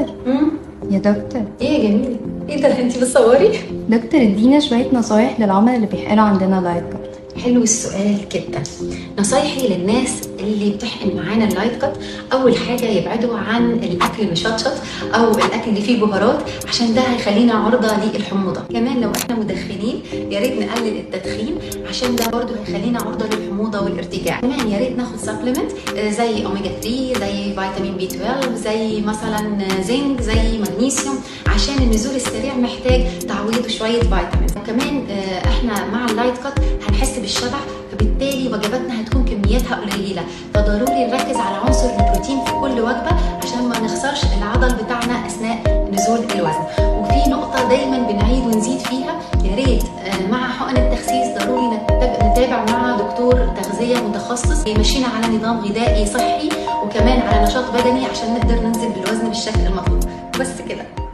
دكتور. يا دكتور. ايه يا جميل؟ ايه ده انتي بتصوري؟ دكتور ادينا شوية نصايح للعملاء اللي بيحقنوا عندنا لايت كات. حلو السؤال جدا. نصايحي للناس اللي بتحقن معانا اللايت كات، اول حاجه يبعدوا عن الاكل المشطشط او الاكل اللي فيه بهارات، عشان ده هيخلينا عرضه للحموضه. كمان لو احنا مدخنين يا ريت نقلل التدخين، عشان ده برده هيخلينا عرضه للحموضه والارتجاع. كمان يا ريت ناخد سبلمنت زي اوميجا 3، زي فيتامين بي 12، زي مثلا زنك، زي مغنيسيوم، عشان النزول السريع محتاج تعويض وشويه فيتامين. وكمان احنا مع اللايت كات هنحس بالشبع، فبالتالي وجباتنا هتكون كمياتها قليله، فضروري نركز على عنصر البروتين في كل وجبه عشان ما نخسرش العضل بتاعنا اثناء نزول الوزن. وفي نقطه دايما بنعيد ونزيد فيها، يا ريت مع حقن التخسيس ضروري نتابع مع دكتور تغذيه متخصص يمشينا على نظام غذائي صحي، وكمان على نشاط بدني عشان نقدر ننزل بالوزن بالشكل المطلوب. بس كده.